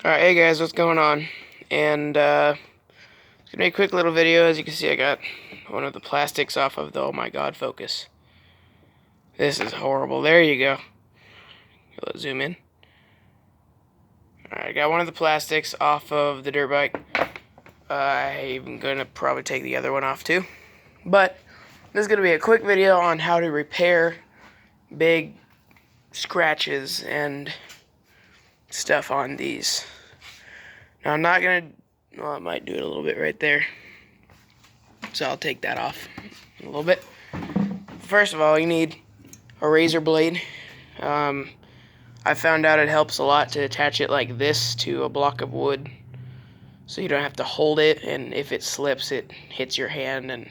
Alright, hey guys, what's going on? And, it's gonna be a quick little video. As you can see, I got one of the plastics off of the, oh my god, focus. This is horrible. There you go. Let's zoom in. Alright, I got one of the plastics off of the dirt bike. I'm gonna probably take the other one off too. But, this is gonna be a quick video on how to repair big scratches and stuff on these. Now I'm not gonna, well, I might do it a little bit right there, so I'll take that off a little bit. First of all, you need a razor blade. I found out it helps a lot to attach it like this to a block of wood, so you don't have to hold it, and if it slips, it hits your hand and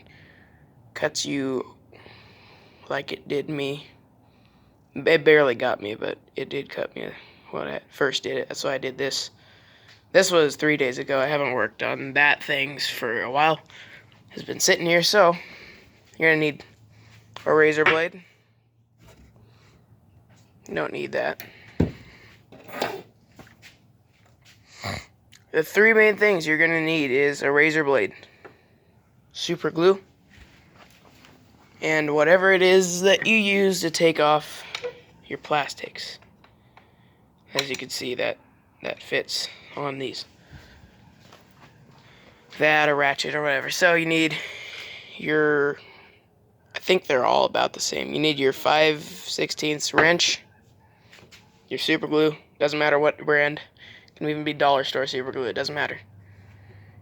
cuts you like it did me. It barely got me, but it did cut me when I first did it. That's why I did this. This was 3 days ago. I haven't worked on that things for a while. It's been sitting here, so you're gonna need a razor blade. You don't need that. The three main things you're gonna need is a razor blade, super glue, and whatever it is that you use to take off your plastics. As you can see, that fits on these. That, a ratchet, or whatever. So you need your, I think they're all about the same. You need your 5/16 wrench, your super glue, doesn't matter what brand. It can even be dollar store super glue, it doesn't matter.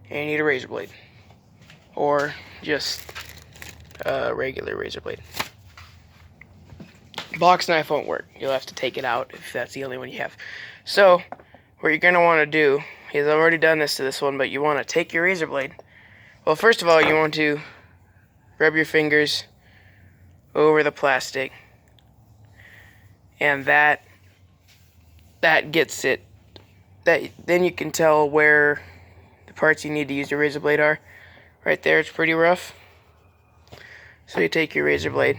And you need a razor blade, or just a regular razor blade. Box knife won't work. You'll have to take it out if that's the only one you have. So what you're gonna want to do is, I've already done this to this one, but you want to take your razor blade. Well, first of all, you want to rub your fingers over the plastic, and that gets it. Then you can tell where the parts you need to use your razor blade are. Right there, it's pretty rough. So you take your razor blade.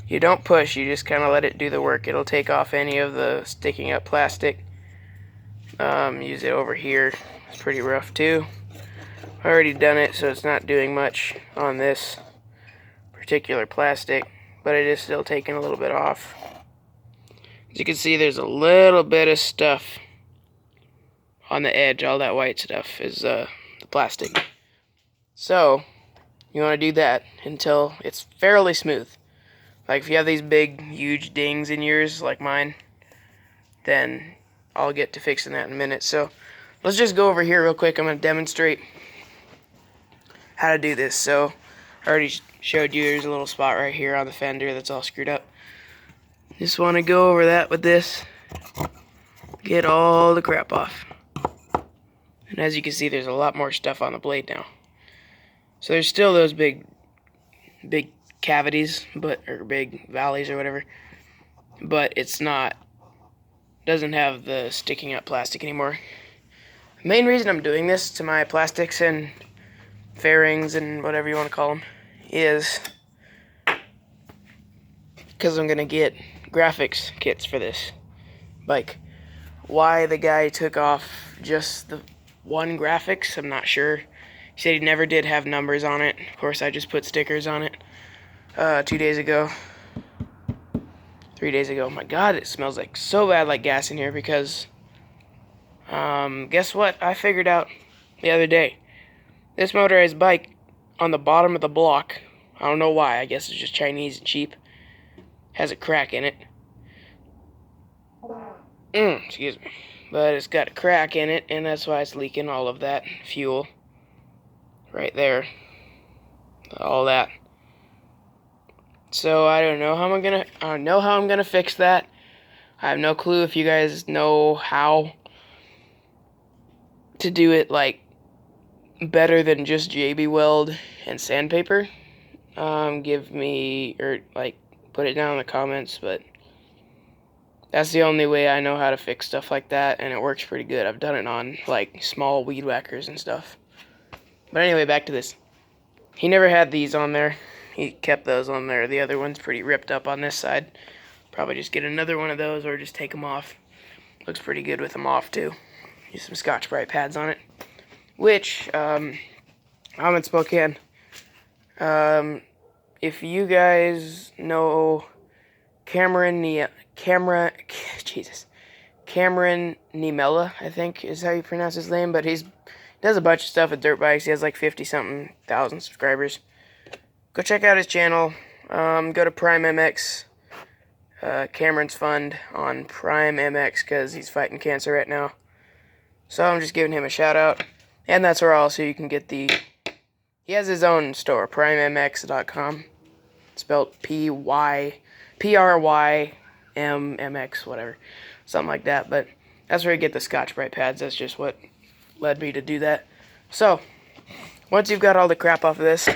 You don't push, you just kind of let it do the work. It'll take off any of the sticking up plastic. Use it over here. It's pretty rough too. I've already done it, so it's not doing much on this particular plastic, but it is still taking a little bit off. As you can see, there's a little bit of stuff on the edge. All that white stuff is the plastic. So you want to do that until it's fairly smooth. Like if you have these big, huge dings in yours, like mine, then I'll get to fixing that in a minute. So let's just go over here real quick. I'm going to demonstrate how to do this. So I already showed you there's a little spot right here on the fender that's all screwed up. Just want to go over that with this. Get all the crap off. And as you can see, there's a lot more stuff on the blade now. So there's still those big cavities, or big valleys or whatever, but it's not, doesn't have the sticking up plastic anymore. The main reason I'm doing this to my plastics and fairings and whatever you want to call them is because I'm gonna get graphics kits for this bike. Why the guy took off just the one graphics, I'm not sure. He said he never did have numbers on it. Of course, I just put stickers on it 2 days ago. 3 days ago. My god, it smells like so bad like gas in here because guess what I figured out the other day? This motorized bike on the bottom of the block, I don't know why, I guess it's just Chinese and cheap, has a crack in it. Excuse me. But it's got a crack in it, and that's why it's leaking all of that fuel right there. All that. So I don't know how I'm gonna fix that. I have no clue if you guys know how to do it like better than just JB Weld and sandpaper. Give me, or like put it down in the comments, but that's the only way I know how to fix stuff like that, and it works pretty good. I've done it on like small weed whackers and stuff. But anyway, back to this. He never had these on there. He kept those on there. The other one's pretty ripped up on this side. Probably just get another one of those or just take them off. Looks pretty good with them off too. Use some Scotch-Brite pads on it. Which, I'm in Spokane. If you guys know Cameron Niemela, I think is how you pronounce his name, but he does a bunch of stuff with dirt bikes. He has like 50-something thousand subscribers. Go check out his channel. Go to Prime MX, Cameron's Fund on Prime MX, because he's fighting cancer right now. So I'm just giving him a shout out. And that's where also you can get he has his own store, primemx.com. Spelled PRYMMX, whatever. Something like that. But that's where you get the Scotch-Brite pads. That's just what led me to do that. So, once you've got all the crap off of this,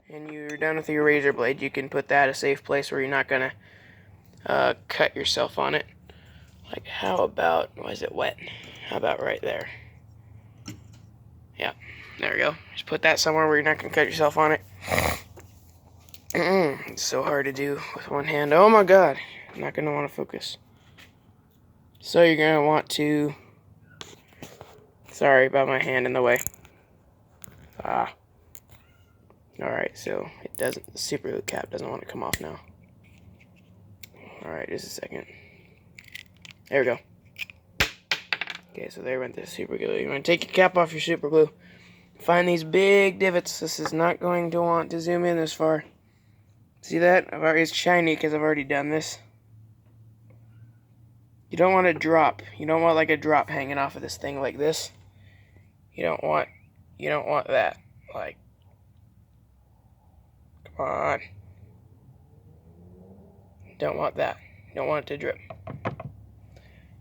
and you're done with your razor blade, you can put that in a safe place where you're not going to cut yourself on it. Like, how about, why is it wet? How about right there? Yeah, there we go. Just put that somewhere where you're not going to cut yourself on it. It's so hard to do with one hand. Oh my god, I'm not going to want to focus. So you're going to want to, sorry about my hand in the way. Alright, so it doesn't, the super glue cap doesn't want to come off now. Alright, just a second. There we go. Okay, so there went the super glue. You want to take your cap off your super glue. Find these big divots. This is not going to want to zoom in this far. See that? It's shiny because I've already done this. You don't want a drop. You don't want like a drop hanging off of this thing like this. You don't want that. Like, come on. Don't want that. You don't want it to drip.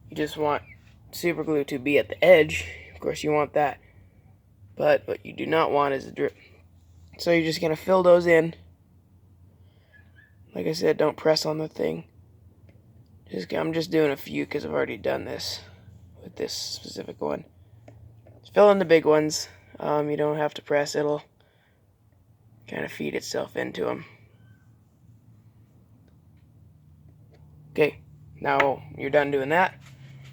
You just want super glue to be at the edge. Of course you want that. But what you do not want is a drip. So you're just going to fill those in. Like I said, don't press on the thing. I'm just doing a few because I've already done this with this specific one. Just fill in the big ones. You don't have to press. It'll kind of feed itself into them. Okay, now you're done doing that.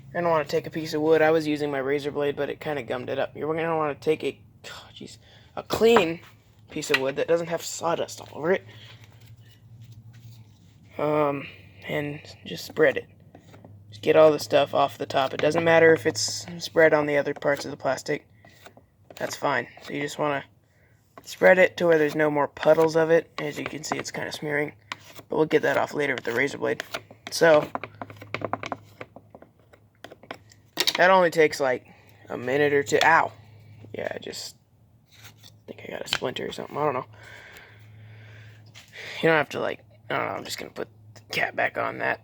You're going to want to take a piece of wood. I was using my razor blade, but it kind of gummed it up. You're going to want to take a clean piece of wood that doesn't have sawdust all over it. And just spread it. Just get all the stuff off the top. It doesn't matter if it's spread on the other parts of the plastic. That's fine. So you just want to spread it to where there's no more puddles of it. As you can see, it's kind of smearing. But we'll get that off later with the razor blade. So, that only takes like a minute or two. Ow! Yeah, I just think I got a splinter or something. I don't know. You don't have to I don't know, I'm just going to put the cap back on that.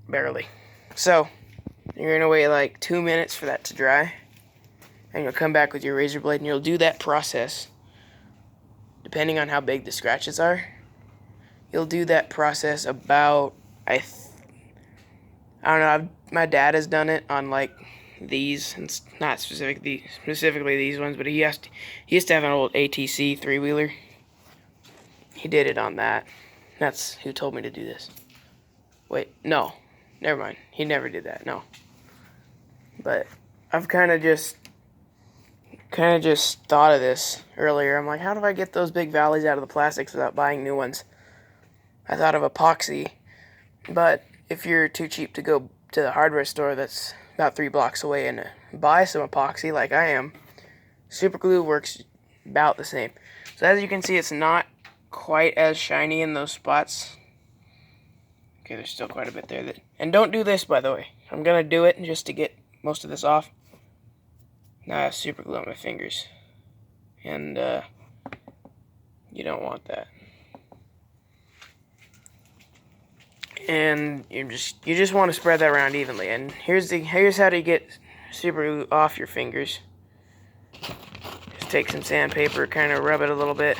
Barely. So, you're going to wait like 2 minutes for that to dry. And you'll come back with your razor blade and you'll do that process. Depending on how big the scratches are. You'll do that process about, I don't know, my dad has done it on like these, and not specifically these ones, but he used to have an old ATC 3-wheeler. He did it on that. That's who told me to do this. Wait, no. Never mind. He never did that, no. But I've kind of just thought of this earlier. I'm like, how do I get those big valleys out of the plastics without buying new ones? I thought of epoxy, but if you're too cheap to go to the hardware store that's about 3 blocks away and buy some epoxy like I am, super glue works about the same. So as you can see, it's not quite as shiny in those spots. Okay, there's still quite a bit there. And don't do this, by the way. I'm going to do it just to get most of this off. Now I have super glue on my fingers. And you don't want that. And you just want to spread that around evenly. And here's how to get super glue off your fingers. Just take some sandpaper, kind of rub it a little bit.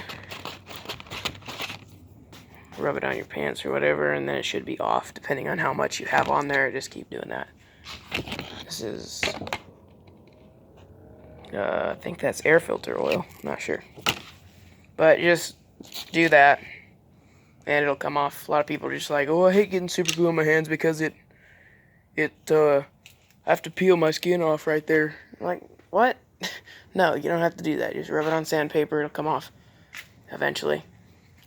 Rub it on your pants or whatever, and then it should be off, depending on how much you have on there. Just keep doing that. This is, I think that's air filter oil. Not sure. But just do that, and it'll come off. A lot of people are just like, oh, I hate getting super glue on my hands because it I have to peel my skin off right there. I'm like, what? No, you don't have to do that. Just rub it on sandpaper, it'll come off eventually.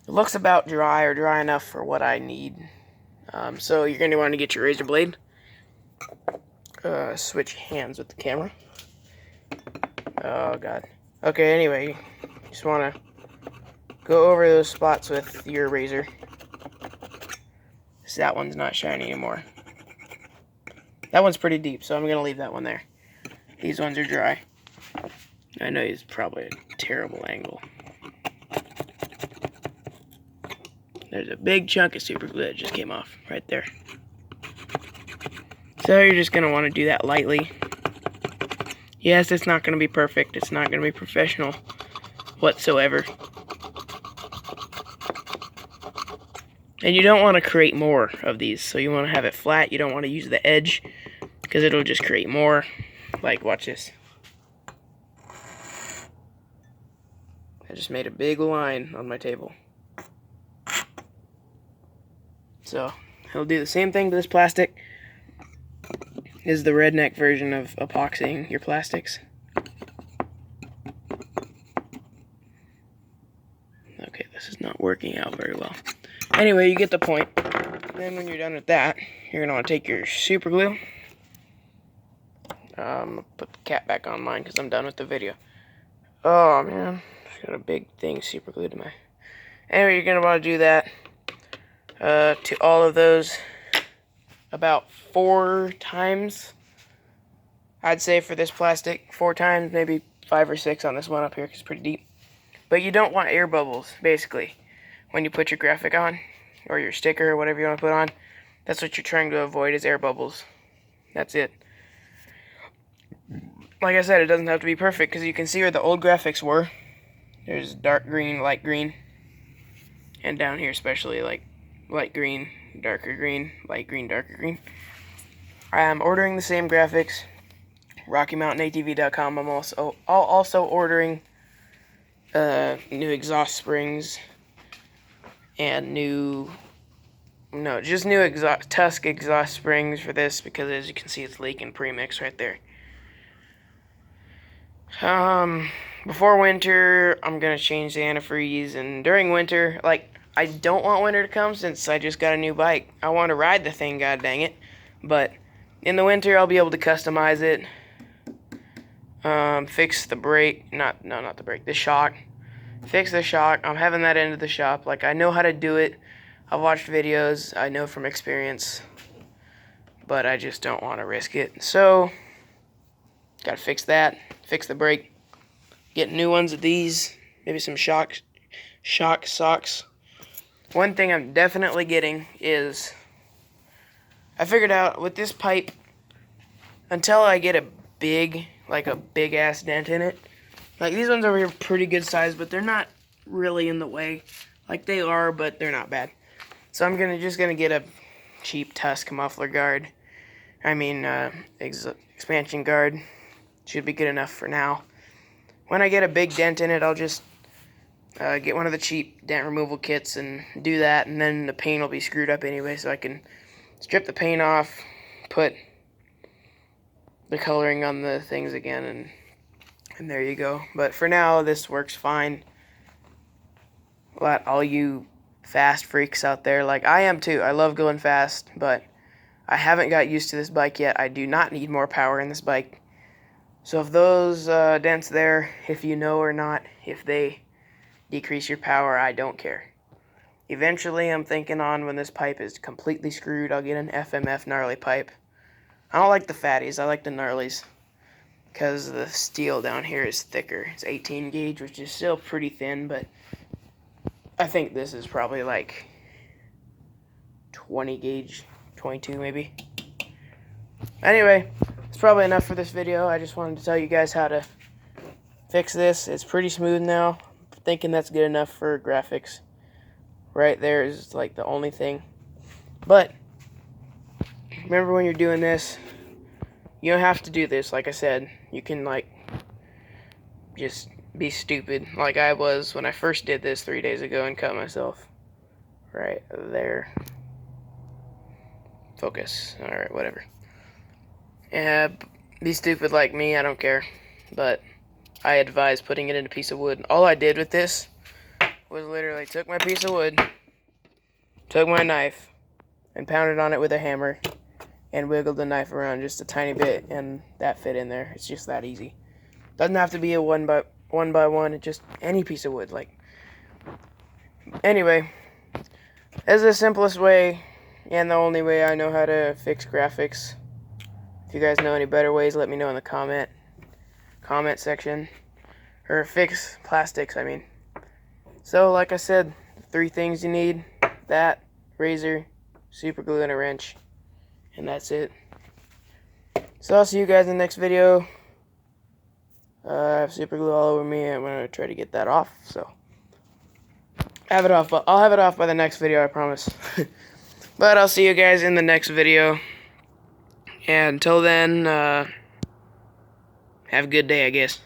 It looks about dry, or dry enough for what I need. So you're going to want to get your razor blade. Switch hands with the camera. Oh, God. Okay, anyway, just want to go over those spots with your razor. So that one's not shiny anymore. That one's pretty deep, so I'm going to leave that one there. These ones are dry. I know it's probably a terrible angle. There's a big chunk of super glue that just came off right there. So you're just going to want to do that lightly. Yes, it's not going to be perfect. It's not going to be professional whatsoever. And you don't want to create more of these. So you want to have it flat. You don't want to use the edge because it'll just create more. Like, watch this. I just made a big line on my table. So it'll do the same thing to this plastic. This is the redneck version of epoxying your plastics. Okay, this is not working out very well. Anyway, you get the point. Then when you're done with that, you're gonna want to take your super glue. I'll put the cap back on mine because I'm done with the video. Oh man, just got a big thing super glued to my. Anyway, you're gonna want to do that to all of those about 4 times. I'd say for this plastic, 4 times, maybe 5 or 6 on this one up here because it's pretty deep. But you don't want air bubbles, basically, when you put your graphic on, or your sticker, or whatever you want to put on. That's what you're trying to avoid, is air bubbles. That's it. Like I said, it doesn't have to be perfect, because you can see where the old graphics were. There's dark green, light green, and down here especially, like light green, darker green, light green, darker green. I'm ordering the same graphics, RockyMountainATV.com. I'm also ordering new exhaust springs and new Tusk exhaust springs for this, because as you can see it's leaking premix right there. Before winter I'm gonna change the antifreeze, and during winter, like, I don't want winter to come since I just got a new bike. I want to ride the thing, god dang it. But in the winter I'll be able to customize it. Fix the brake, not the brake, the shock. Fix the shock. I'm having that into the shop. Like, I know how to do it. I've watched videos. I know from experience. But I just don't want to risk it. So, gotta fix that. Fix the brake. Get new ones of these. Maybe some shock socks. One thing I'm definitely getting is, I figured out with this pipe, until I get a big ass dent in it. Like, these ones over here are pretty good size, but they're not really in the way. Like, they are, but they're not bad. So I'm just gonna get a cheap Tusk muffler guard. Expansion guard. Should be good enough for now. When I get a big dent in it, I'll just get one of the cheap dent removal kits and do that, and then the paint will be screwed up anyway, so I can strip the paint off, put the coloring on the things again, and there you go. But for now, this works fine. Let all you fast freaks out there, like I am too, I love going fast, but I haven't got used to this bike yet. I do not need more power in this bike. So if those dents there, if you know or not, if they decrease your power, I don't care. Eventually, I'm thinking on when this pipe is completely screwed, I'll get an FMF gnarly pipe. I don't like the fatties, I like the gnarlies, because the steel down here is thicker. It's 18 gauge, which is still pretty thin, but I think this is probably like 20 gauge, 22 maybe. Anyway, it's probably enough for this video. I just wanted to tell you guys how to fix this. It's pretty smooth now. I'm thinking that's good enough for graphics. Right there is like the only thing. But remember, when you're doing this, you don't have to do this. Like I said, you can like just be stupid like I was when I first did this 3 days ago and cut myself right there. Focus. Alright, whatever. Be stupid like me, I don't care. But I advise putting it in a piece of wood. All I did with this was literally took my piece of wood, took my knife, and pounded on it with a hammer, and wiggled the knife around just a tiny bit, and that fit in there. It's just that easy. Doesn't have to be a one by one. It's just any piece of wood. Anyway, that's the simplest way, and the only way I know how to fix graphics. If you guys know any better ways, let me know in the comment section, or fix plastics, I mean. So, like I said, 3 things you need: that, razor, super glue, and a wrench, and that's it. So I'll see you guys in the next video. I have super glue all over me. I'm gonna try to get that off. So have it off, but I'll have it off by the next video, I promise. But I'll see you guys in the next video. And until then, have a good day, I guess.